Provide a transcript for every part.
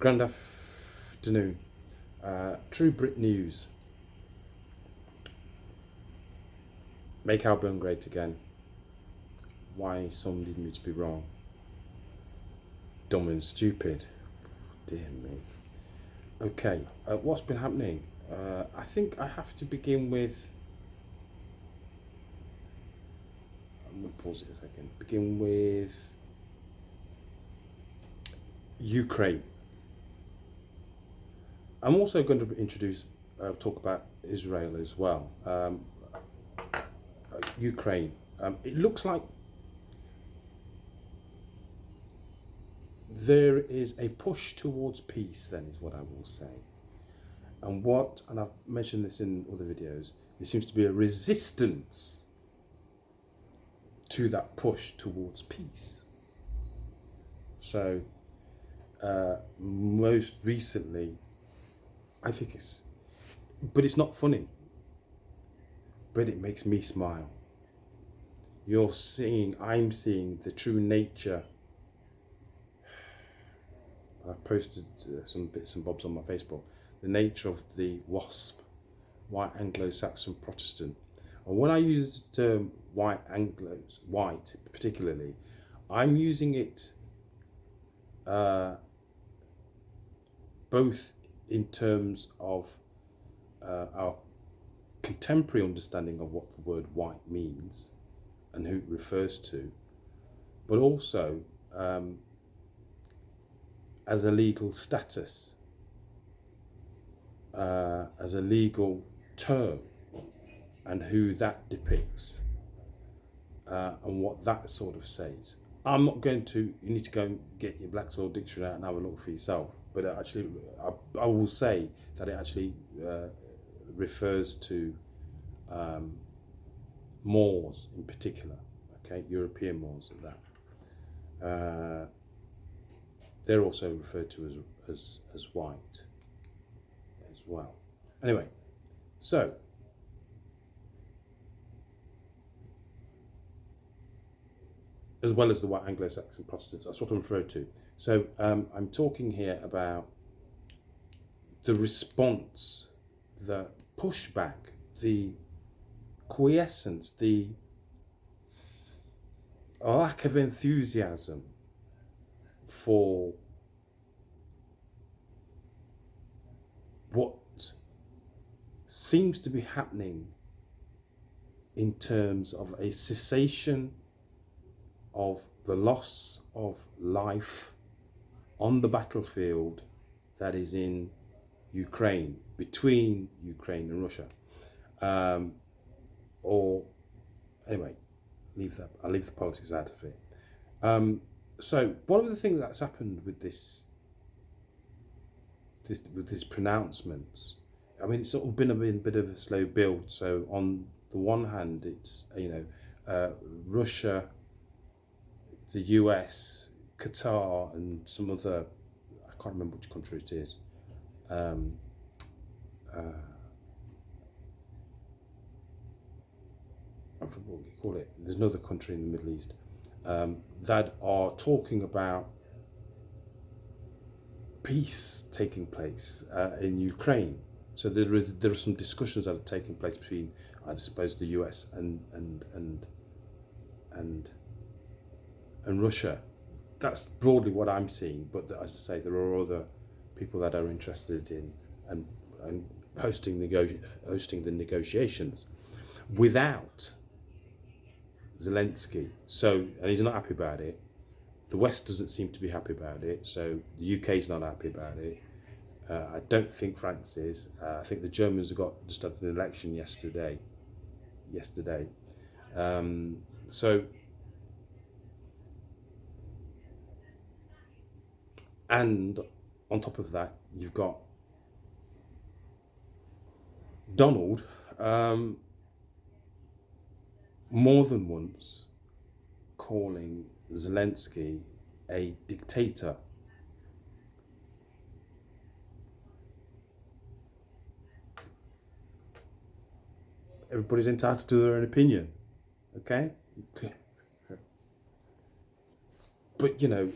Grand afternoon. True Brit news. Make Albion great again. Why some need me to be wrong. Dumb and stupid. Dear me. Okay, what's been happening? I think I have to begin with. I'm going to pause it a second. Begin with Ukraine. I'm also going to introduce, talk about Israel as well. Ukraine. It looks like there is a push towards peace, then, is what I will say. And I've mentioned this in other videos, there seems to be a resistance to that push towards peace. So, most recently, I think but it's not funny, but it makes me smile. I'm seeing the true nature. I've posted some bits and bobs on my Facebook. The nature of the WASP, white Anglo-Saxon Protestant. And when I use the term white particularly, I'm using it both in terms of our contemporary understanding of what the word white means and who it refers to, but also as a legal status, as a legal term, and who that depicts, and what that sort of says. I'm not going to, you need to go and get your Black Soil Dictionary out and have a look for yourself, but actually, I will say that it actually refers to Moors in particular, okay, European Moors at that. They're also referred to as white as well. Anyway, so as well as the white Anglo-Saxon Protestants, that's what I'm referred to. So I'm talking here about the response, the pushback, the quiescence, the lack of enthusiasm for what seems to be happening in terms of a cessation of the loss of life on the battlefield that is in Ukraine, between Ukraine and Russia. Or anyway, I'll leave the politics out of it. So one of the things that's happened with these pronouncements, I mean, it's sort of been a bit of a slow build. So on the one hand, it's Russia, the US, Qatar, and some other, I can't remember which country it is. I forget what you call it. There's another country in the Middle East that are talking about peace taking place in Ukraine. So there are some discussions that are taking place between, I suppose, the US and Russia. That's broadly what I'm seeing. But as I say, there are other people that are interested in and hosting the negotiations without Zelensky. So, and he's not happy about it. The West doesn't seem to be happy about it. So the UK is not happy about it. I don't think France is. I think the Germans just had an election yesterday. So, and on top of that, you've got Donald more than once calling Zelensky a dictator. Everybody's entitled to their own opinion, okay? But you know,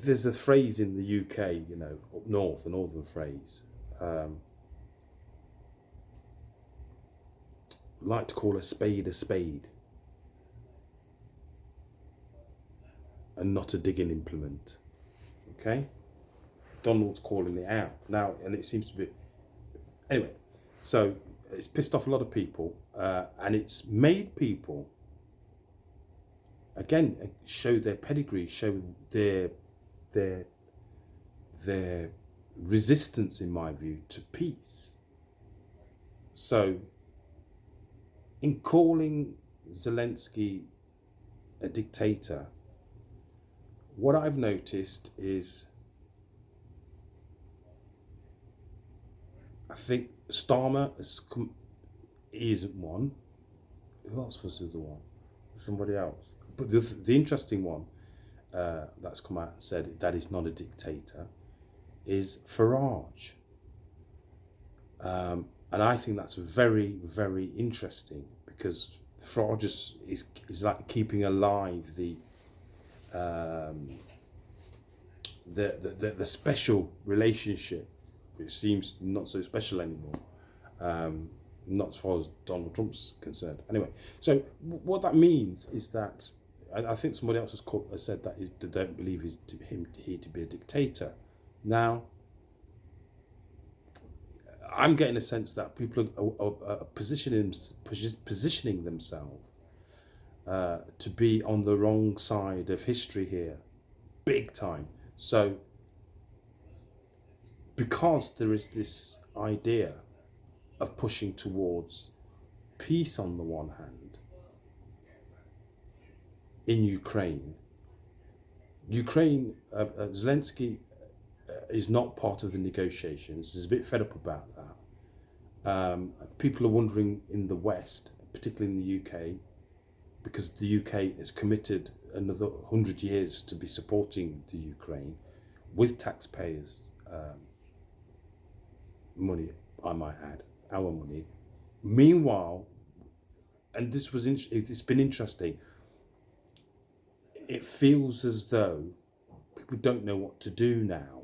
there's a phrase in the UK, you know, up north, a northern phrase, like to call a spade and not a digging implement. Okay, Donald's calling it out now, and it seems to be anyway. So it's pissed off a lot of people, and it's made people again show their pedigree, show their resistance, in my view, to peace. So in calling Zelensky a dictator, what I've noticed is, I think Starmer he isn't one. Who else was the other one? Somebody else. But the interesting one that's come out and said that is not a dictator is Farage. And I think that's very, very interesting, because Farage is like keeping alive the special relationship, which seems not so special anymore, not as far as Donald Trump's concerned. Anyway, so what that means is that I think somebody else has said that they don't believe he to be a dictator. Now, I'm getting a sense that people are positioning themselves to be on the wrong side of history here, big time. So, because there is this idea of pushing towards peace on the one hand in Ukraine, Zelensky is not part of the negotiations. He's a bit fed up about that. People are wondering in the West, particularly in the UK, because the UK has committed another 100 years to be supporting the Ukraine with taxpayers' money, I might add, our money. Meanwhile, and this was it's been interesting, it feels as though people don't know what to do now.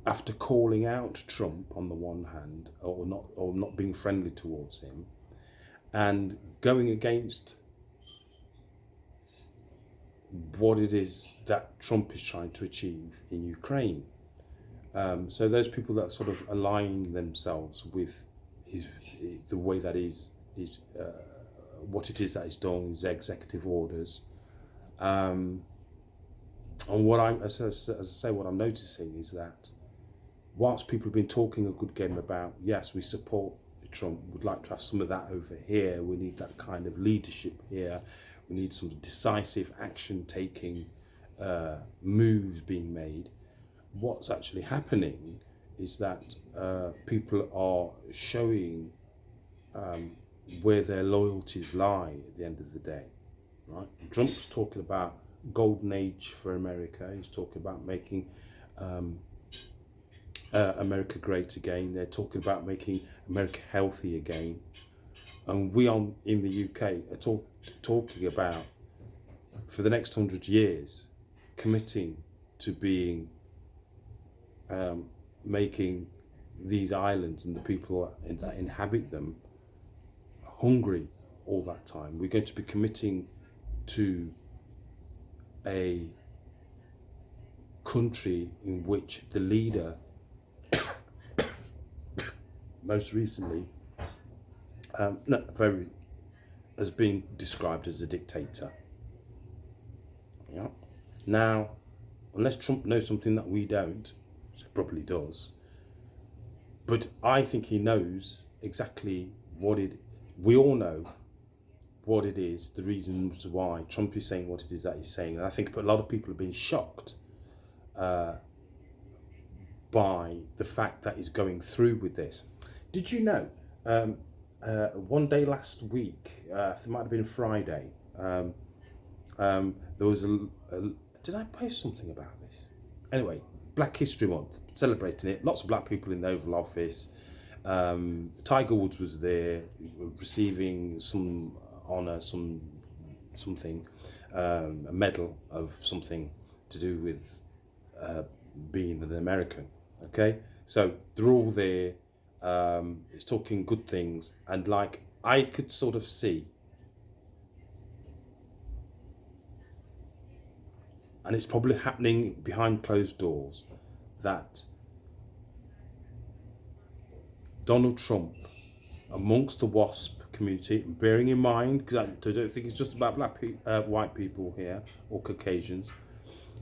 After calling out Trump on the one hand, or not being friendly towards him, and going against what it is that Trump is trying to achieve in Ukraine. So those people that sort of align themselves with the way that what it is that he's doing, his executive orders. And what as I say, what I'm noticing is that whilst people have been talking a good game about, yes, we support Trump, we'd like to have some of that over here, we need that kind of leadership here, we need some decisive action taking moves being made, what's actually happening is that people are showing where their loyalties lie at the end of the day, right? Trump's talking about golden age for America. He's talking about making America great again. They're talking about making America healthy again. And we in the UK are talking about, for the next 100 years, committing to being, making these islands and the people that inhabit them hungry all that time. We're going to be committing to a country in which the leader most recently has been described as a dictator. Yeah. Now, unless Trump knows something that we don't, which he probably does, but I think he knows exactly we all know what it is, the reasons why Trump is saying what it is that he's saying. And I think a lot of people have been shocked by the fact that he's going through with this. Did you know, one day last week, it might have been Friday, there was did I post something about this? Anyway, Black History Month, celebrating it, lots of black people in the Oval Office. Tiger Woods was there, receiving some honour, some something, a medal of something to do with being an American. Okay, so they're all there. It's talking good things, and like I could sort of see, and it's probably happening behind closed doors, that Donald Trump, amongst the WASP community, bearing in mind, because I don't think it's just about white people here or Caucasians,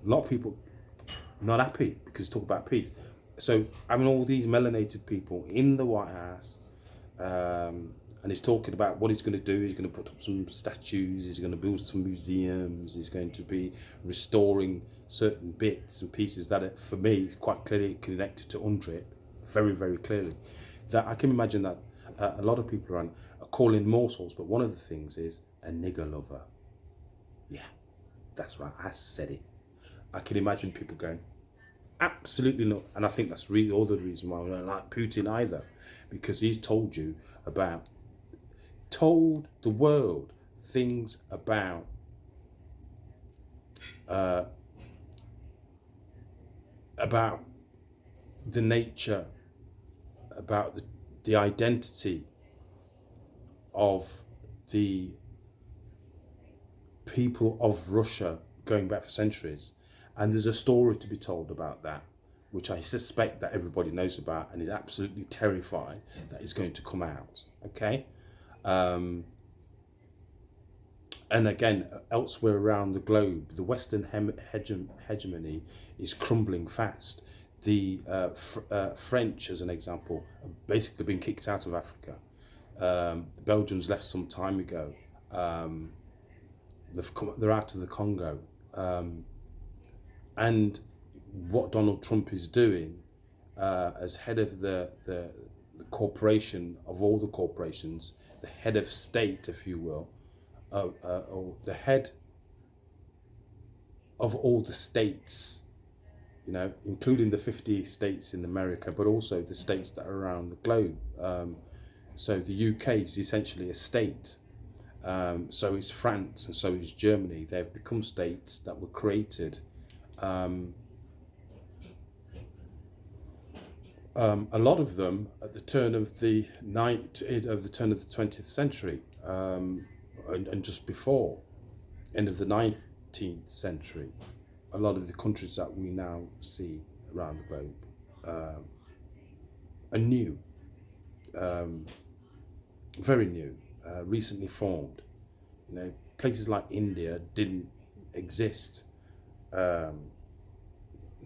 a lot of people not happy because talk about peace. So having all these melanated people in the White House, and he's talking about what he's going to do. He's going to put up some statues. He's going to build some museums. He's going to be restoring certain bits and pieces that, are, for me, is quite clearly connected to UNDRIP, very, very clearly. That I can imagine that a lot of people are calling morsels, but one of the things is a nigger lover. Yeah, that's right. I said it. I can imagine people going, absolutely not. And I think that's really all the reason why I don't like Putin either, because he's told the world things about the nature, about the identity of the people of Russia going back for centuries. And there's a story to be told about that, which I suspect that everybody knows about and is absolutely terrified that is going to come out. Okay? And again, elsewhere around the globe, the Western hegemony is crumbling fast. The French, as an example, have basically been kicked out of Africa. The Belgians left some time ago. They're out of the Congo. And what Donald Trump is doing as head of the corporation of all the corporations, the head of state, if you will, or the head of all the states, you know, including the 50 states in America, but also the states that are around the globe. So the UK is essentially a state. So is France, and so is Germany. They've become states that were created a lot of them at the turn of the 20th century, and just before, end of the 19th century. A lot of the countries that we now see around the globe are new, very new, recently formed. You know, places like India didn't exist,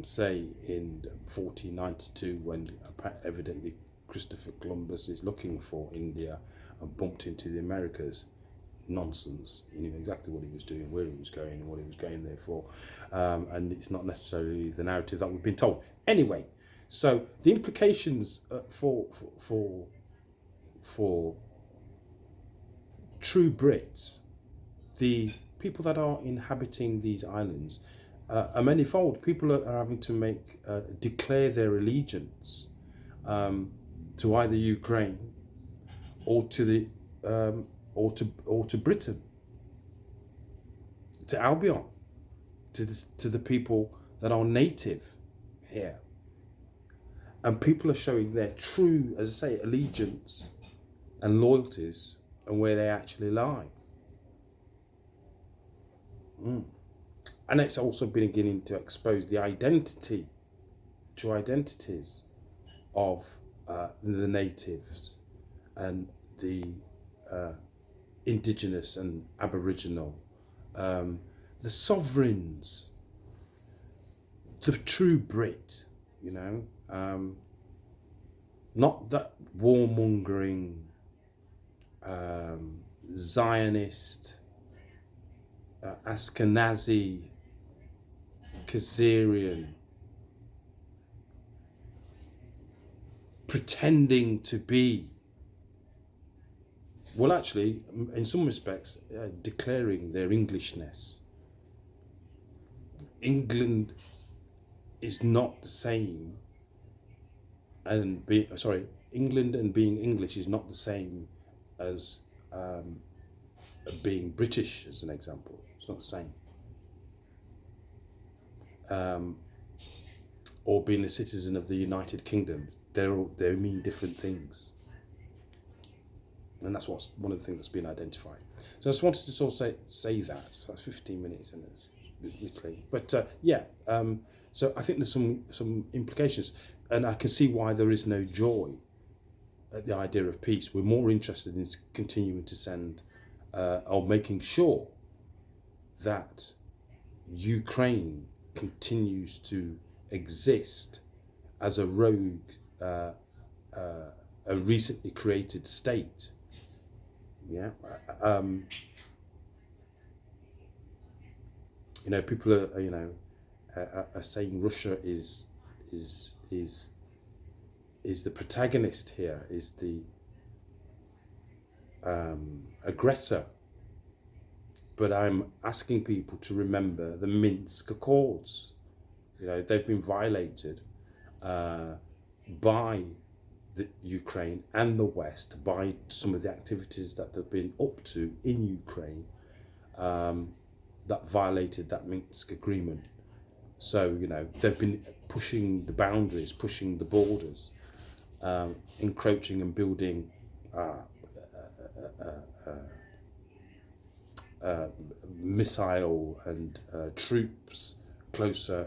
say in 1492, when evidently Christopher Columbus is looking for India and bumped into the Americas. Nonsense. He knew exactly what he was doing, where he was going, and what he was going there for. And it's not necessarily the narrative that we've been told. Anyway, so the implications for true Brits, the people that are inhabiting these islands, are manifold. People are having to declare their allegiance to either Ukraine or to the or to Britain, to Albion, to the people that are native here. And people are showing their true, as I say, allegiance and loyalties and where they actually lie. And it's also beginning to expose the identities of the natives and the indigenous and aboriginal, the sovereigns, the true Brit, you know, not that warmongering, Zionist, Ashkenazi, Khazarian, pretending to be, well, actually, in some respects, declaring their Englishness. England is not the same, and England and being English is not the same as being British, as an example. It's not the same. Or being a citizen of the United Kingdom. They mean different things. And that's one of the things that's been identified. So I just wanted to sort of say that. So that's 15 minutes in literally. But so I think there's some implications, and I can see why there is no joy at the idea of peace. We're more interested in continuing to send or making sure that Ukraine continues to exist as a rogue, a recently created state. Yeah, people are saying Russia is the protagonist here, is the aggressor. But I'm asking people to remember the Minsk Accords. They've been violated by the Ukraine and the West by some of the activities that they've been up to in Ukraine that violated that Minsk agreement. So they've been pushing the boundaries, pushing the borders, encroaching and building missile and troops closer,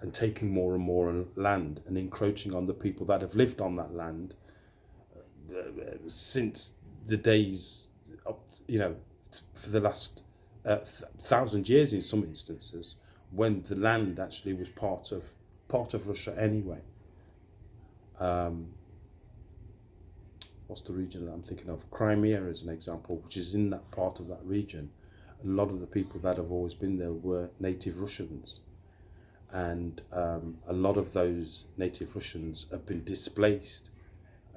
and taking more and more land and encroaching on the people that have lived on that land since the days of, for the last 1,000 years in some instances, when the land actually was part of Russia anyway. What's the region that I'm thinking of? Crimea is an example, which is in that part of that region. A lot of the people that have always been there were native Russians. And a lot of those native Russians have been displaced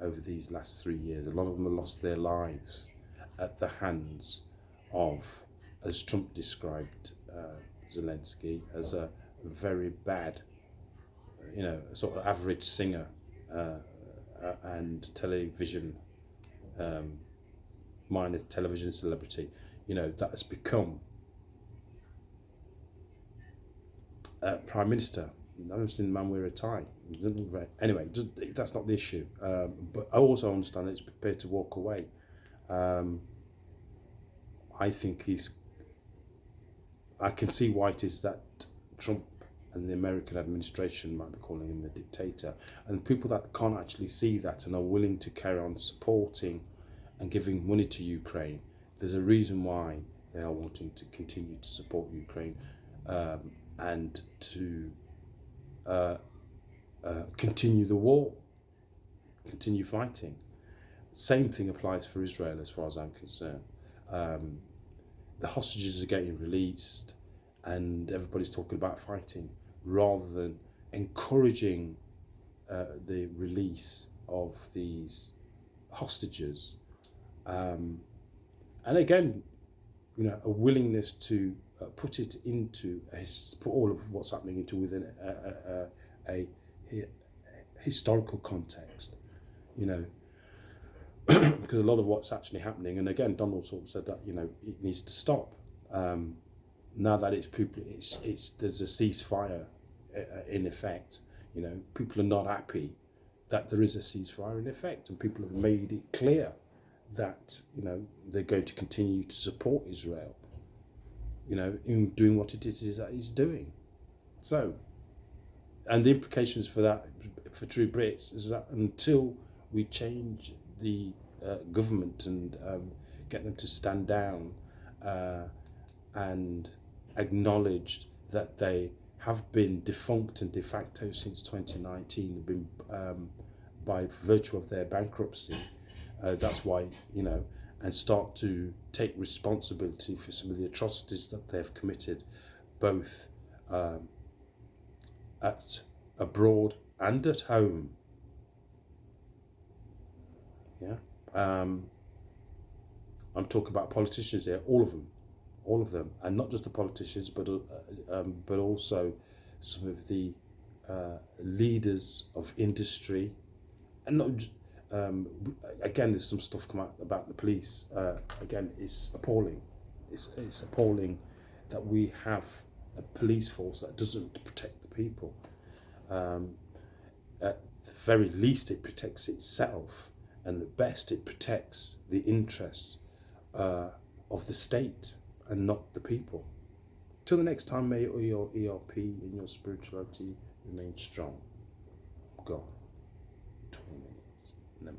over these last 3 years. A lot of them have lost their lives at the hands of, as Trump described Zelensky, as a very bad, sort of average singer and television, minor television celebrity, that has become Prime Minister. I understand the man wear a tie. Anyway, that's not the issue. But I also understand that he's prepared to walk away. I think I can see why it is that Trump and the American administration might be calling him a dictator. And people that can't actually see that and are willing to carry on supporting and giving money to Ukraine, there's a reason why they are wanting to continue to support Ukraine. And to continue the war, continue fighting. Same thing applies for Israel as far as I'm concerned. The hostages are getting released and everybody's talking about fighting rather than encouraging the release of these hostages. And again, a willingness to put all of what's happening into within a historical context, because a lot of what's actually happening, and again, Donald sort of said that it needs to stop. Now that there's a ceasefire in effect, people are not happy that there is a ceasefire in effect, and people have made it clear that they're going to continue to support Israel. In doing what it is that he's doing. So, and the implications for that, for true Brits, is that until we change the government and get them to stand down and acknowledge that they have been defunct and de facto since 2019, have been by virtue of their bankruptcy. That's why, and start to take responsibility for some of the atrocities that they've committed, both abroad and at home. Yeah, I'm talking about politicians here, all of them, and not just the politicians, but also some of the leaders of industry, and Again, there's some stuff come out about the police. Again, it's appalling. It's appalling that we have a police force that doesn't protect the people. At the very least, it protects itself, and at best, it protects the interests of the state and not the people. Till the next time, may your ERP and your spirituality remain strong. Go. 20 minutes. Never.